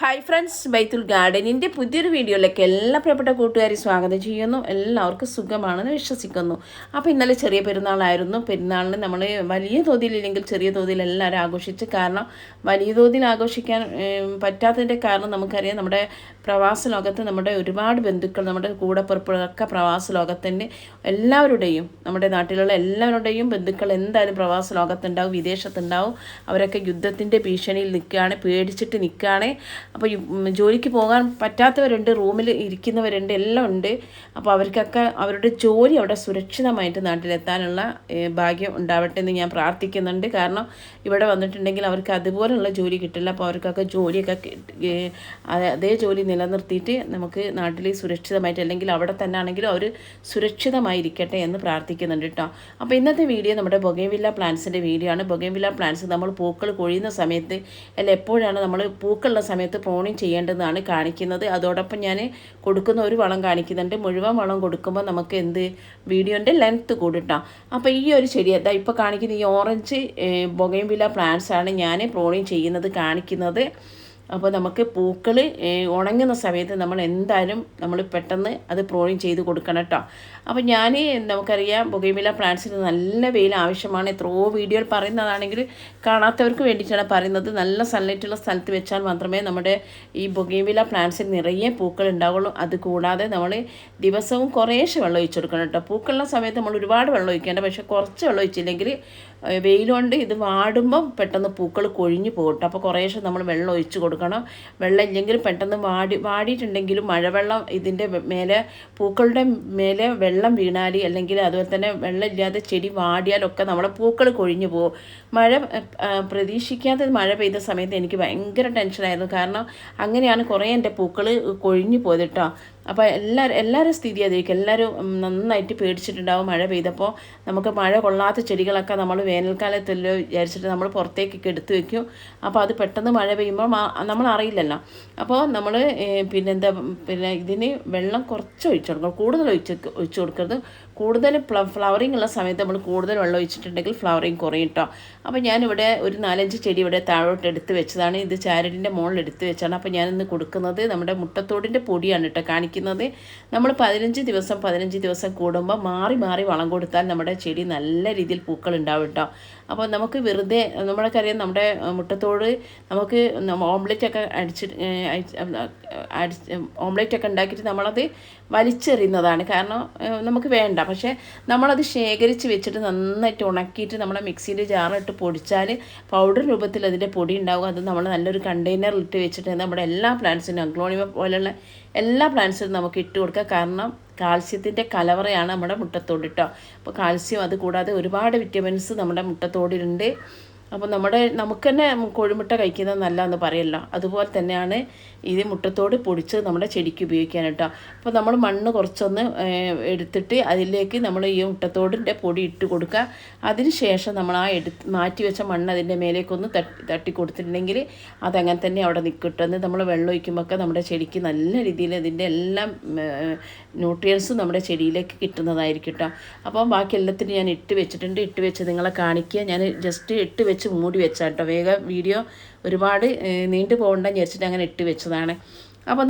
Hi friends, ബൈത്തുൽ ഗാർഡനിൻ്റെ പുതിയൊരു വീഡിയോയിലേക്ക് എല്ലാ പ്രിയപ്പെട്ട കൂട്ടുകാരെയും സ്വാഗതം ചെയ്യുന്നു. എല്ലാവർക്കും സുഖമാണെന്ന് വിശ്വസിക്കുന്നു. അപ്പോൾ ഇന്നലെ ചെറിയ പെരുന്നാളായിരുന്നു. പെരുന്നാളിന് നമ്മൾ വലിയ തോതിലില്ലെങ്കിൽ ചെറിയ തോതിൽ എല്ലാവരും ആഘോഷിച്ച്. കാരണം വലിയ തോതിൽ ആഘോഷിക്കാൻ പറ്റാത്തതിൻ്റെ കാരണം നമുക്കറിയാം, നമ്മുടെ പ്രവാസ ലോകത്ത് നമ്മുടെ ഒരുപാട് ബന്ധുക്കൾ, നമ്മുടെ കൂടെപ്പിറപ്പുകളൊക്കെ പ്രവാസ ലോകത്തിൻ്റെ എല്ലാവരുടെയും, നമ്മുടെ നാട്ടിലുള്ള എല്ലാവരുടെയും ബന്ധുക്കൾ എന്തായാലും പ്രവാസ ലോകത്തുണ്ടാവും, വിദേശത്തുണ്ടാവും. അവരൊക്കെ യുദ്ധത്തിൻ്റെ ഭീഷണിയിൽ നിൽക്കുകയാണ്, പേടിച്ചിട്ട് നിൽക്കുകയാണ്. അപ്പോൾ ജോലിക്ക് പോകാൻ പറ്റാത്തവരുണ്ട്, റൂമിൽ ഇരിക്കുന്നവരുണ്ട്, എല്ലാം ഉണ്ട്. അപ്പോൾ അവർക്കൊക്കെ അവരുടെ ജോലി അവിടെ സുരക്ഷിതമായിട്ട് നാട്ടിലെത്താനുള്ള ഭാഗ്യം ഉണ്ടാവട്ടെ എന്ന് ഞാൻ പ്രാർത്ഥിക്കുന്നുണ്ട്. കാരണം ഇവിടെ വന്നിട്ടുണ്ടെങ്കിൽ അവർക്ക് അതുപോലുള്ള ജോലി കിട്ടില്ല. അപ്പോൾ അവർക്കൊക്കെ ജോലിയൊക്കെ അതേ ജോലി നിലനിർത്തിയിട്ട് നമുക്ക് നാട്ടിൽ സുരക്ഷിതമായിട്ട്, അല്ലെങ്കിൽ അവിടെ തന്നെ ആണെങ്കിലും അവർ സുരക്ഷിതമായിരിക്കട്ടെ എന്ന് പ്രാർത്ഥിക്കുന്നുണ്ട് കേട്ടോ. അപ്പോൾ ഇന്നത്തെ വീഡിയോ നമ്മുടെ ബൊഗൈൻവില്ല പ്ലാന്റ്സിൻ്റെ വീഡിയോ ആണ്. ബൊഗൈൻവില്ല പ്ലാന്റ്സ് നമ്മൾ പൂക്കൾ കൊഴിയുന്ന സമയത്ത്, അല്ല എപ്പോഴാണ് നമ്മൾ പൂക്കളുള്ള സമയത്ത് പ്രോണിങ് ചെയ്യേണ്ടതെന്നാണ് കാണിക്കുന്നത്. അതോടൊപ്പം ഞാൻ കൊടുക്കുന്ന ഒരു വളം കാണിക്കുന്നുണ്ട്. മുഴുവൻ വളം കൊടുക്കുമ്പോൾ നമുക്ക് വീഡിയോൻ്റെ ലെങ്ത്ത് കൂടിട്ടാം. അപ്പോൾ ഈ ഒരു ചെടി ഇപ്പോൾ കാണിക്കുന്ന ഈ ഓറഞ്ച് ബൊഗൈൻവില്ല പ്ലാന്റ്സ് ആണ് ഞാൻ പ്രോണിങ് ചെയ്യുന്നത് കാണിക്കുന്നത്. അപ്പോൾ നമുക്ക് പൂക്കൾ ഉണങ്ങുന്ന സമയത്ത് നമ്മൾ എന്തായാലും നമ്മൾ പെട്ടെന്ന് അത് പ്രോണിങ് ചെയ്ത് കൊടുക്കണം കേട്ടോ. അപ്പോൾ നമുക്കറിയാം ബൊഗൈൻവില്ല പ്ലാന്റ്സിന് നല്ല വെയിൽ ആവശ്യമാണ്. എത്രയോ വീഡിയോയിൽ പറയുന്നതാണെങ്കിൽ കാണാത്തവർക്ക് വേണ്ടിയിട്ടാണ് പറയുന്നത്. നല്ല സൺലൈറ്റുള്ള സ്ഥലത്ത് വെച്ചാൽ മാത്രമേ നമ്മുടെ ഈ ബൊഗൈൻവില്ല പ്ലാന്റ്സിന് നിറയെ പൂക്കൾ ഉണ്ടാവുള്ളൂ. അതുകൂടാതെ നമ്മൾ ദിവസവും കുറേശ്ശെ വെള്ളം ഒഴിച്ചു കൊടുക്കണം കേട്ടോ. പൂക്കളുള്ള സമയത്ത് നമ്മൾ ഒരുപാട് വെള്ളം ഒഴിക്കേണ്ട, പക്ഷേ കുറച്ച് വെള്ളം ഒഴിച്ചില്ലെങ്കിൽ വെയിലുകൊണ്ട് ഇത് വാടുമ്പം പെട്ടെന്ന് പൂക്കൾ കൊഴിഞ്ഞു പോകട്ടെ. അപ്പോൾ കുറേശ്ശെ നമ്മൾ വെള്ളം ഒഴിച്ച് കൊടുക്കണം. വെള്ളം ഇല്ലെങ്കിൽ പെട്ടെന്ന് വാടിയിട്ടുണ്ടെങ്കിലും മഴവെള്ളം ഇതിൻ്റെ മേലെ, പൂക്കളുടെ മേലെ വെള്ളം വീണാൽ, അല്ലെങ്കിൽ അതുപോലെ തന്നെ വെള്ളം ഇല്ലാതെ ചെടി വാടിയാലൊക്കെ നമ്മുടെ പൂക്കൾ കൊഴിഞ്ഞു പോകും. പ്രതീക്ഷിക്കാതെ മഴ പെയ്ത സമയത്ത് എനിക്ക് ഭയങ്കര ടെൻഷനായിരുന്നു. കാരണം അങ്ങനെയാണ് കുറേ എൻ്റെ പൂക്കൾ കൊഴിഞ്ഞു പോയത് കേട്ടോ. അപ്പോൾ എല്ലാവരും സ്ഥിതി അതായിരിക്കും. എല്ലാവരും നന്നായിട്ട് പേടിച്ചിട്ടുണ്ടാവും മഴ പെയ്തപ്പോൾ. നമുക്ക് മഴ കൊള്ളാത്ത ചെടികളൊക്കെ നമ്മൾ വേനൽക്കാലത്തല്ലോ വിചാരിച്ചിട്ട് നമ്മൾ പുറത്തേക്കൊക്കെ എടുത്തു വയ്ക്കും. അപ്പോൾ അത് പെട്ടെന്ന് മഴ പെയ്യുമ്പോൾ നമ്മൾ അറിയില്ലല്ലോ. അപ്പോൾ നമ്മൾ പിന്നെ ഇതിന് വെള്ളം കുറച്ച് ഒഴിച്ചു കൊടുക്കണം, കൂടുതൽ ഒഴിച്ചു കൊടുക്കരുത്. കൂടുതൽ ഫ്ലവറിങ് ഉള്ള സമയത്ത് നമ്മൾ കൂടുതൽ വെള്ളം ഒഴിച്ചിട്ടുണ്ടെങ്കിൽ ഫ്ലവറിങ് കുറയും കേട്ടോ. അപ്പോൾ ഞാനിവിടെ ഒരു 4-5 ചെടി ഇവിടെ താഴോട്ട് എടുത്ത് വെച്ചതാണ്. ഇത് ചാരടിൻ്റെ മുകളിൽ എടുത്ത് വെച്ചാണ്. അപ്പോൾ ഞാനിന്ന് കൊടുക്കുന്നത് നമ്മുടെ മുട്ടത്തോടിൻ്റെ പൊടിയാണ് കേട്ടോ കാണിക്കുന്നത്. നമ്മൾ 15 ദിവസം കൂടുമ്പോൾ മാറി മാറി വളം കൊടുത്താൽ നമ്മുടെ ചെടി നല്ല രീതിയിൽ പൂക്കൾ ഉണ്ടാവും കേട്ടോ. അപ്പോൾ നമുക്ക് വെറുതെ, നമ്മൾക്കറിയാം നമ്മുടെ മുട്ടത്തോട് നമുക്ക് ഓംലെറ്റൊക്കെ ഓംലെറ്റൊക്കെ ഉണ്ടാക്കിയിട്ട് നമ്മളത് വലിച്ചെറിയുന്നതാണ്. കാരണം നമുക്ക് വേണ്ട. പക്ഷേ നമ്മളത് ശേഖരിച്ച് വെച്ചിട്ട് നന്നായിട്ട് ഉണക്കിയിട്ട് നമ്മളെ മിക്സിയിൽ ജാറിട്ട് പൊടിച്ചാൽ പൗഡർ രൂപത്തിൽ അതിൻ്റെ പൊടി ഉണ്ടാകും. അത് നമ്മൾ നല്ലൊരു കണ്ടെയ്നറിൽ ഇട്ട് വെച്ചിട്ട് നമ്മുടെ എല്ലാ പ്ലാന്റ്സിനും, അഗ്ലോണിമ പോലെയുള്ള എല്ലാ പ്ലാന്റ്സിനും നമുക്ക് ഇട്ട് കൊടുക്കുക. കാരണം കാൽസ്യത്തിൻ്റെ കലവറയാണ് നമ്മുടെ മുട്ടത്തോട് കേട്ടോ. അപ്പോൾ കാൽസ്യം, അത് കൂടാതെ ഒരുപാട് വിറ്റമിൻസ് നമ്മുടെ മുട്ടത്തോടിലുണ്ട്. അപ്പോൾ നമുക്ക് തന്നെ കോഴിമുട്ട കഴിക്കുന്നത് നല്ലതെന്ന് പറയല്ലോ, അതുപോലെ തന്നെയാണ് ഇത് മുട്ടത്തോട് പൊടിച്ച് നമ്മുടെ ചെടിക്ക് ഉപയോഗിക്കാൻ കേട്ടോ. അപ്പോൾ നമ്മൾ മണ്ണ് കുറച്ചൊന്ന് എടുത്തിട്ട് അതിലേക്ക് നമ്മൾ ഈ മുട്ടത്തോടിൻ്റെ പൊടി ഇട്ട് കൊടുക്കുക. അതിന് ശേഷം നമ്മൾ മാറ്റി വെച്ച മണ്ണ് അതിൻ്റെ മേലേക്കൊന്ന് തട്ടി കൊടുത്തിട്ടുണ്ടെങ്കിൽ അതങ്ങനെ തന്നെ അവിടെ നിൽക്കിട്ടെന്ന് നമ്മൾ വെള്ളം ഒഴിക്കുമ്പോഴൊക്കെ നമ്മുടെ ചെടിക്ക് നല്ല രീതിയിൽ ഇതിൻ്റെ എല്ലാം ന്യൂട്രിയൻസും നമ്മുടെ ചെടിയിലേക്ക് കിട്ടുന്നതായിരിക്കും കേട്ടോ. അപ്പോൾ ബാക്കി എല്ലാത്തിനും ഞാൻ ഇട്ട് വെച്ചിട്ടുണ്ട്. ഇട്ട് വെച്ച് നിങ്ങളെ കാണിക്കുക. ഞാൻ ജസ്റ്റ് ഇട്ട് വെച്ച് മൂടി വെച്ചാൽ കേട്ടോ. വേഗം വീഡിയോ ഒരുപാട് നീണ്ടു പോകണ്ടെന്ന് വിചാരിച്ചിട്ട് അങ്ങനെ ഇട്ട് വെച്ചതാണ്. അപ്പോൾ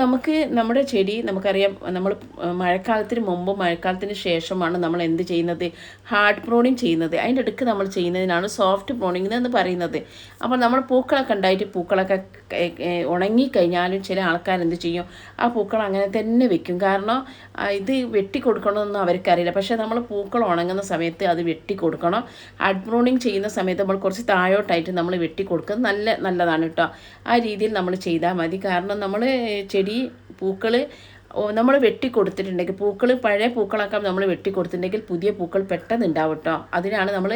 നമ്മുടെ ചെടി നമുക്കറിയാം, നമ്മൾ മഴക്കാലത്തിന് മുമ്പ് മഴക്കാലത്തിന് ശേഷമാണ് നമ്മൾ എന്ത് ചെയ്യുന്നത്, ഹാർഡ് പ്രോണിങ് ചെയ്യുന്നത്. അതിൻ്റെ ഇടയ്ക്ക് നമ്മൾ ചെയ്യുന്നതിനാണ് സോഫ്റ്റ് പ്രോണിങ് എന്ന് പറയുന്നത്. അപ്പോൾ നമ്മൾ പൂക്കളൊക്കെ ഉണ്ടായിട്ട് പൂക്കളൊക്കെ ഉണങ്ങിക്കഴിഞ്ഞാലും ചില ആൾക്കാർ എന്ത് ചെയ്യും, ആ പൂക്കൾ അങ്ങനെ തന്നെ വെക്കും. കാരണം ഇത് വെട്ടിക്കൊടുക്കണമെന്നൊന്നും അവർക്കറിയില്ല. പക്ഷേ നമ്മൾ പൂക്കൾ ഉണങ്ങുന്ന സമയത്ത് അത് വെട്ടിക്കൊടുക്കണം. ഹാർഡ് പ്രോണിങ് ചെയ്യുന്ന സമയത്ത് നമ്മൾ കുറച്ച് താഴോട്ടായിട്ട് നമ്മൾ വെട്ടിക്കൊടുക്കുന്നത് നല്ലതാണ് കേട്ടോ. ആ രീതിയിൽ നമ്മൾ ചെയ്താൽ മതി. കാരണം നമ്മൾ ചെടി പൂക്കൾ നമ്മൾ വെട്ടിക്കൊടുത്തിട്ടുണ്ടെങ്കിൽ, പഴയ പൂക്കളൊക്കെ നമ്മൾ വെട്ടിക്കൊടുത്തിട്ടുണ്ടെങ്കിൽ പുതിയ പൂക്കൾ പെട്ടെന്ന് ഉണ്ടാവും കേട്ടോ. അതിനാണ് നമ്മൾ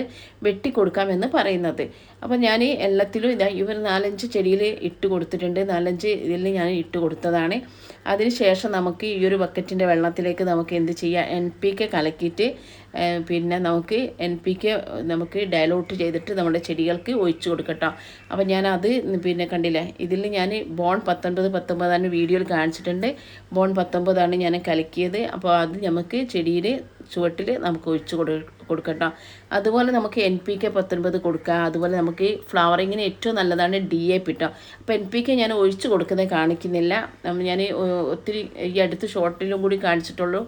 വെട്ടിക്കൊടുക്കാമെന്ന് പറയുന്നത്. അപ്പോൾ ഞാൻ എല്ലാത്തിലും ഇവർ 4-5 ചെടിയിൽ ഇട്ട് കൊടുത്തിട്ടുണ്ട്. 4-5 ഇതിൽ ഞാൻ ഇട്ട് കൊടുത്തതാണ്. അതിന് ശേഷം നമുക്ക് ഈ ഒരു ബക്കറ്റിൻ്റെ വെള്ളത്തിലേക്ക് നമുക്ക് എന്ത് ചെയ്യാം, NPK കലക്കിയിട്ട് പിന്നെ NPK നമുക്ക് ഡയലൂട്ട് ചെയ്തിട്ട് നമ്മുടെ ചെടികൾക്ക് ഒഴിച്ചു കൊടുക്കട്ടോ. അപ്പോൾ ഞാനത് കണ്ടില്ലേ, ഇതിൽ ഞാൻ ബോൺ 19 വീഡിയോയിൽ കാണിച്ചിട്ടുണ്ട്. ബോൺ 19 ഞാൻ കലക്കിയത്. അപ്പോൾ അത് നമുക്ക് ചെടിയിൽ ചുവട്ടിൽ നമുക്ക് ഒഴിച്ച് കൊടുക്കട്ടോ. അതുപോലെ നമുക്ക് NPK 19 കൊടുക്കുക. അതുപോലെ നമുക്ക് ഫ്ലവറിങ്ങിന് ഏറ്റവും നല്ലതാണ് DAP കേട്ടോ. അപ്പോൾ NPK ഞാൻ ഒഴിച്ച് കൊടുക്കുന്നത് കാണിക്കുന്നില്ല, ഞാൻ ഒത്തിരി ഈ അടുത്ത് ഷോർട്ടിലും കൂടി കാണിച്ചിട്ടുള്ളൂ.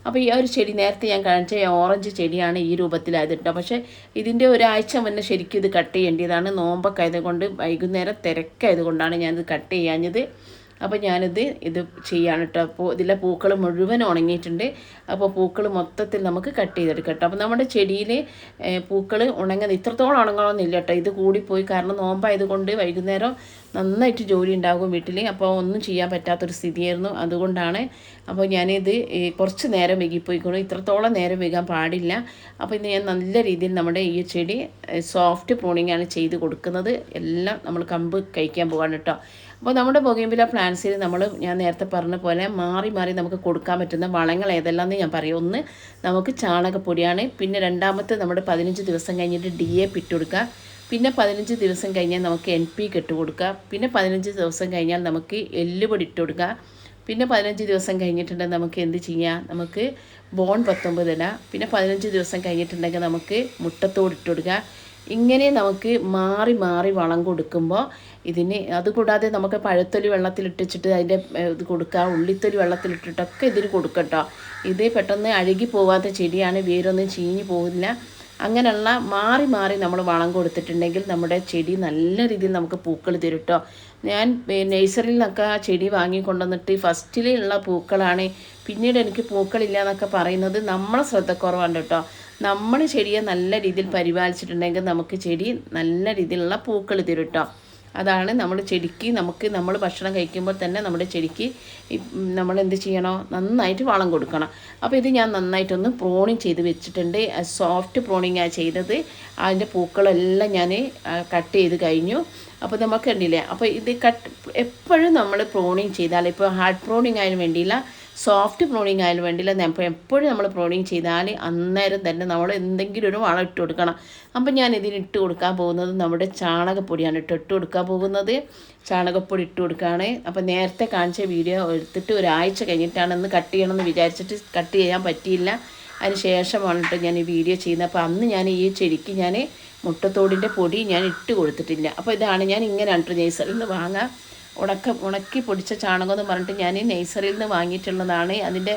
അപ്പോൾ ഈ ഒരു ചെടി നേരത്തെ ഞാൻ കാണിച്ച ഓറഞ്ച് ചെടിയാണ് ഈ രൂപത്തിലായത് കേട്ടോ. പക്ഷേ ഇതിൻ്റെ ഒരാഴ്ച മുന്നേ ശരിക്കും ഇത് കട്ട് ചെയ്യേണ്ടതാണ്. നോമ്പൊക്കെ ആയതുകൊണ്ട് വൈകുന്നേരം തിരക്കായതുകൊണ്ടാണ് ഞാനിത് കട്ട് ചെയ്യാഞ്ഞത്. അപ്പോൾ ഞാനിത് ചെയ്യാണ് കേട്ടോ. അപ്പോൾ ഇതിലെ പൂക്കൾ മുഴുവൻ ഉണങ്ങിയിട്ടുണ്ട്. അപ്പോൾ പൂക്കൾ മൊത്തത്തിൽ നമുക്ക് കട്ട് ചെയ്തെടുക്കാം കേട്ടോ. അപ്പോൾ നമ്മുടെ ചെടിയിൽ പൂക്കൾ ഉണങ്ങുന്നത് ഇത്രത്തോളം ഉണങ്ങണമെന്നില്ല കേട്ടോ. ഇത് കൂടിപ്പോയി, കാരണം നോമ്പായതുകൊണ്ട് വൈകുന്നേരം നന്നായിട്ട് ജോലി ഉണ്ടാകും വീട്ടിൽ. അപ്പോൾ ഒന്നും ചെയ്യാൻ പറ്റാത്തൊരു സ്ഥിതിയായിരുന്നു, അതുകൊണ്ടാണ്. അപ്പോൾ ഞാനിത് കുറച്ച് നേരം വൈകിപ്പോയിക്കോളൂ, ഇത്രത്തോളം നേരം വൈകാൻ പാടില്ല. അപ്പോൾ ഇന്ന് ഞാൻ നല്ല രീതിയിൽ നമ്മുടെ ഈ ചെടി സോഫ്റ്റ് പ്രൂണിംഗ് ആണ് ചെയ്ത് കൊടുക്കുന്നത്. എല്ലാം നമ്മൾ കമ്പ് കഴിക്കാൻ പോകാണ് കേട്ടോ. അപ്പോൾ നമ്മുടെ ബൊഗെയിൻവില്ല പ്ലാന്റ്സിൽ ഞാൻ നേരത്തെ പറഞ്ഞ പോലെ മാറി മാറി നമുക്ക് കൊടുക്കാൻ പറ്റുന്ന വളങ്ങൾ ഏതെല്ലാമെന്ന് ഞാൻ പറയും. ഒന്ന് നമുക്ക് ചാണകപ്പൊടിയാണ്. പിന്നെ രണ്ടാമത്തെ നമ്മുടെ 15 ദിവസം കഴിഞ്ഞിട്ട് DAP ഇട്ട് കൊടുക്കുക. പിന്നെ 15 ദിവസം കഴിഞ്ഞാൽ നമുക്ക് NPK ഇട്ട് കൊടുക്കുക. പിന്നെ 15 ദിവസം കഴിഞ്ഞാൽ നമുക്ക് എല്ലുപൊടി ഇട്ട് കൊടുക്കുക. പിന്നെ 15 ദിവസം കഴിഞ്ഞിട്ടുണ്ടെങ്കിൽ നമുക്ക് എന്ത് ചെയ്യാം, നമുക്ക് ബോൺ 19 ഇടാം. പിന്നെ 15 ദിവസം കഴിഞ്ഞിട്ടുണ്ടെങ്കിൽ നമുക്ക് മുട്ടത്തോട് ഇട്ട് കൊടുക്കുക. ഇങ്ങനെ നമുക്ക് മാറി മാറി വളം കൊടുക്കുമ്പോൾ ഇതിന്, അതുകൂടാതെ നമുക്ക് പഴത്തൊലി വെള്ളത്തിലിട്ടിച്ചിട്ട് അതിൻ്റെ ഇത് കൊടുക്കുക, ഉള്ളിത്തൊലി വെള്ളത്തിലിട്ടിട്ടൊക്കെ ഇതിന് കൊടുക്കട്ടോ. ഇത് പെട്ടെന്ന് അഴുകി പോകാത്ത ചെടിയാണ്, വേരൊന്നും ചീഞ്ഞു പോകില്ല. അങ്ങനെയുള്ള മാറി മാറി നമ്മൾ വളം കൊടുത്തിട്ടുണ്ടെങ്കിൽ നമ്മുടെ ചെടി നല്ല രീതിയിൽ നമുക്ക് പൂക്കൾ തരും കേട്ടോ. ഞാൻ നഴ്സറിയിൽ നിന്നൊക്കെ ചെടി വാങ്ങിക്കൊണ്ടുവന്നിട്ട് ഫസ്റ്റിലുള്ള പൂക്കളാണ്, പിന്നീട് എനിക്ക് പൂക്കളില്ല എന്നൊക്കെ പറയുന്നത് നമ്മളെ ശ്രദ്ധക്കുറവാണ് കേട്ടോ. നമ്മൾ ചെടിയെ നല്ല രീതിയിൽ പരിപാലിച്ചിട്ടുണ്ടെങ്കിൽ നമുക്ക് ചെടി നല്ല രീതിയിലുള്ള പൂക്കൾ തരും കേട്ടോ. അതാണ് നമ്മൾ ചെടിക്ക്, നമ്മൾ ഭക്ഷണം കഴിക്കുമ്പോൾ തന്നെ നമ്മുടെ ചെടിക്ക് നമ്മൾ എന്ത് ചെയ്യണോ, നന്നായിട്ട് വളം കൊടുക്കണം. അപ്പോൾ ഇത് ഞാൻ നന്നായിട്ടൊന്ന് പ്രോണിങ് ചെയ്ത് വെച്ചിട്ടുണ്ട്. സോഫ്റ്റ് പ്രോണിങ്ങാണ് ചെയ്തത്. അതിൻ്റെ പൂക്കളെല്ലാം ഞാൻ കട്ട് ചെയ്ത് കഴിഞ്ഞു. അപ്പോൾ നമുക്ക് കണ്ടില്ലേ, അപ്പോൾ ഇത് എപ്പോഴും നമ്മൾ പ്രോണിങ് ചെയ്താൽ, ഇപ്പോൾ ഹാർഡ് പ്രോണിങ് ആയാലും വേണ്ടിയില്ല, സോഫ്റ്റ് പ്രോണിങ് ആയാലും വേണ്ടിയില്ല, എപ്പോഴും നമ്മൾ പ്രോണിങ് ചെയ്താൽ അന്നേരം തന്നെ നമ്മൾ എന്തെങ്കിലും ഒരു വളം ഇട്ട് കൊടുക്കണം. അപ്പം ഞാൻ ഇതിന് ഇട്ട് കൊടുക്കാൻ പോകുന്നത് നമ്മുടെ ചാണകപ്പൊടിയാണ് ഇട്ട് കൊടുക്കാൻ പോകുന്നത്. ചാണകപ്പൊടി ഇട്ട് കൊടുക്കുകയാണ്. അപ്പോൾ നേരത്തെ കാണിച്ച വീഡിയോ എടുത്തിട്ട് ഒരാഴ്ച കഴിഞ്ഞിട്ടാണ് ഇന്ന് കട്ട് ചെയ്യണമെന്ന് വിചാരിച്ചിട്ട് കട്ട് ചെയ്യാൻ പറ്റിയില്ല. അതിന് ശേഷമാണ് കേട്ടോ ഞാൻ ഈ വീഡിയോ ചെയ്യുന്നത്. അപ്പോൾ അന്ന് ഞാൻ ഈ ചെടിക്ക് ഞാൻ മുട്ടത്തോടിൻ്റെ പൊടി ഞാൻ ഇട്ട് കൊടുത്തിട്ടില്ല. അപ്പോൾ ഇതാണ് ഞാൻ ഇങ്ങനെയാണ് നഴ്സറിയിൽ നിന്ന് വാങ്ങാം. ഉണക്കി പൊടിച്ച ചാണകം എന്ന് പറഞ്ഞിട്ട് ഞാൻ നഴ്സറിയിൽ നിന്ന് വാങ്ങിയിട്ടുള്ളതാണ്. അതിൻ്റെ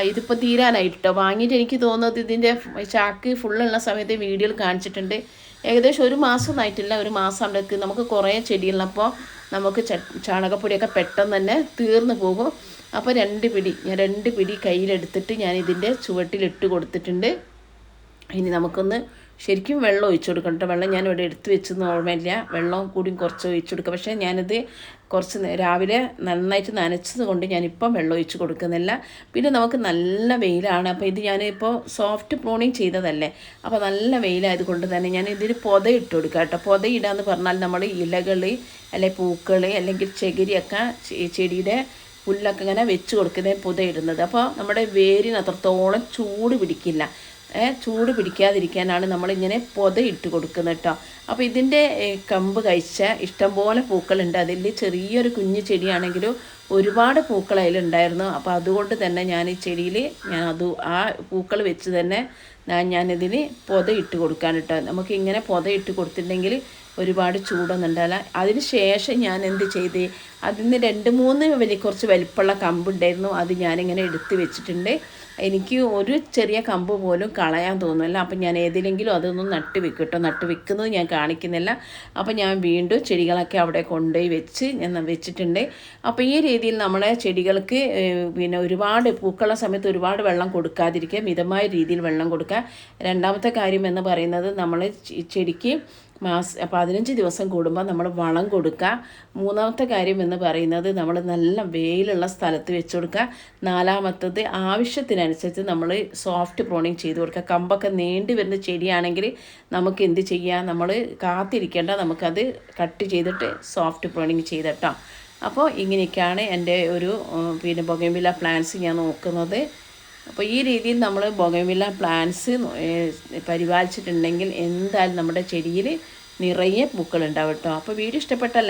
ഇതിപ്പോൾ തീരാനായിട്ടോ വാങ്ങിയിട്ട് എനിക്ക് തോന്നുന്നത് ഇതിൻ്റെ ചാക്ക് ഫുള്ളുള്ള സമയത്ത് വീഡിയോയിൽ കാണിച്ചിട്ടുണ്ട്. ഏകദേശം ഒരു മാസം ആയിട്ടില്ല, ഒരു മാസം ആകുമ്പോഴേക്ക് നമുക്ക് കുറേ ചെടിയുള്ളപ്പോൾ നമുക്ക് ചാണകപ്പൊടിയൊക്കെ പെട്ടെന്ന് തന്നെ തീർന്നു പോകും. അപ്പോൾ ഞാൻ 2 പിടി കയ്യിലെടുത്തിട്ട് ഞാൻ ഇതിൻ്റെ ചുവട്ടിലിട്ട് കൊടുത്തിട്ടുണ്ട്. ഇനി നമുക്കൊന്ന് ശരിക്കും വെള്ളം ഒഴിച്ചു കൊടുക്കണം കേട്ടോ. വെള്ളം ഞാനിവിടെ എടുത്ത് വെച്ചെന്ന് ഓർമ്മയില്ല, വെള്ളം കൂടി കുറച്ച് ഒഴിച്ചു കൊടുക്കുക. പക്ഷേ ഞാനിത് കുറച്ച് രാവിലെ നന്നായിട്ട് നനച്ചത് കൊണ്ട് ഞാനിപ്പം വെള്ളം ഒഴിച്ച് കൊടുക്കുന്നില്ല. പിന്നെ നമുക്ക് നല്ല വെയിലാണ്. അപ്പോൾ ഇത് ഞാനിപ്പോൾ സോഫ്റ്റ് പ്രൂണിങ് ചെയ്തതല്ലേ, അപ്പോൾ നല്ല വെയിലായത് കൊണ്ട് തന്നെ ഞാൻ ഇതിന് പൊത ഇട്ട് കൊടുക്കുക കേട്ടോ. പൊതയിടാന്ന് പറഞ്ഞാൽ നമ്മൾ ഇലകൾ അല്ലെങ്കിൽ പൂക്കൾ അല്ലെങ്കിൽ ചകിരിയൊക്കെ ചെടിയുടെ പുല്ലൊക്കെ ഇങ്ങനെ വെച്ച് കൊടുക്കുന്നതിന് പുതയിടുന്നത്. അപ്പോൾ നമ്മുടെ വേരിന് അത്രത്തോളം ചൂട് പിടിക്കില്ല. ചൂട് പിടിക്കാതിരിക്കാനാണ് നമ്മളിങ്ങനെ പൊതയിട്ട് കൊടുക്കുന്നത് കേട്ടോ. അപ്പോൾ ഇതിൻ്റെ കമ്പ് കഴിച്ച ഇഷ്ടംപോലെ പൂക്കളുണ്ട്. അതിൽ ചെറിയൊരു കുഞ്ഞു ചെടിയാണെങ്കിലും ഒരുപാട് പൂക്കൾ അതിലുണ്ടായിരുന്നു. അപ്പോൾ അതുകൊണ്ട് തന്നെ ഞാൻ ഈ ചെടിയിൽ ആ പൂക്കൾ വെച്ച് തന്നെ ഞാനിതിന് പൊതയിട്ട് കൊടുക്കാൻ കേട്ടോ. നമുക്കിങ്ങനെ പൊതയിട്ട് കൊടുത്തിട്ടുണ്ടെങ്കിൽ ഒരുപാട് ചൂടൊന്നും ഉണ്ടാവില്ല. അതിന് ശേഷം ഞാൻ എന്ത് ചെയ്ത്, അതിന് 2-3 കുറച്ച് വലിപ്പമുള്ള കമ്പുണ്ടായിരുന്നു, അത് ഞാനിങ്ങനെ എടുത്ത് വെച്ചിട്ടുണ്ട്. എനിക്ക് ഒരു ചെറിയ കമ്പ് പോലും കളയാൻ തോന്നുന്നില്ല. അപ്പം ഞാൻ ഏതിലെങ്കിലും അതൊന്നും നട്ട് വെക്കും കേട്ടോ. നട്ട് വെക്കുന്നത് ഞാൻ കാണിക്കുന്നില്ല. അപ്പം ഞാൻ വീണ്ടും ചെടികളൊക്കെ അവിടെ കൊണ്ടുപോയി വെച്ചിട്ടുണ്ട്. അപ്പോൾ ഈ രീതിയിൽ നമ്മളെ ചെടികൾക്ക് പിന്നെ ഒരുപാട് പൂക്കളുള്ള സമയത്ത് ഒരുപാട് വെള്ളം കൊടുക്കാതിരിക്കുക, മിതമായ രീതിയിൽ വെള്ളം കൊടുക്കുക. രണ്ടാമത്തെ കാര്യം എന്ന് പറയുന്നത് നമ്മൾ ചെടിക്ക് 15 ദിവസം കൂടുമ്പോൾ നമ്മൾ വളം കൊടുക്കുക. മൂന്നാമത്തെ കാര്യം എന്ന് പറയുന്നത് നമ്മൾ നല്ല വെയിലുള്ള സ്ഥലത്ത് വെച്ച് കൊടുക്കുക. നാലാമത്തത് ആവശ്യത്തിനനുസരിച്ച് നമ്മൾ സോഫ്റ്റ് പ്രോണിങ് ചെയ്ത് കൊടുക്കുക. കമ്പൊക്കെ നീണ്ടു വരുന്ന ചെടിയാണെങ്കിൽ നമുക്ക് എന്ത് ചെയ്യാം, നമ്മൾ കാത്തിരിക്കേണ്ട, നമുക്കത് കട്ട് ചെയ്തിട്ട് സോഫ്റ്റ് പ്രോണിങ് ചെയ്തിട്ടോ. അപ്പോൾ ഇങ്ങനെയൊക്കെയാണ് എൻ്റെ ഒരു പിന്നെ ബൊഗെയിൻവില്ല പ്ലാന്റ്സ് ഞാൻ നോക്കുന്നത്. അപ്പോൾ ഈ രീതിയിൽ നമ്മൾ ബൊഗെയിൻവില്ല പ്ലാന്റ്സ് പരിപാലിച്ചിട്ടുണ്ടെങ്കിൽ എന്തായാലും നമ്മുടെ ചെടിയിൽ നിറയെ പൂക്കളുണ്ടാവും കേട്ടോ. അപ്പോൾ വീഡിയോ ഇഷ്ടപ്പെട്ടാൽ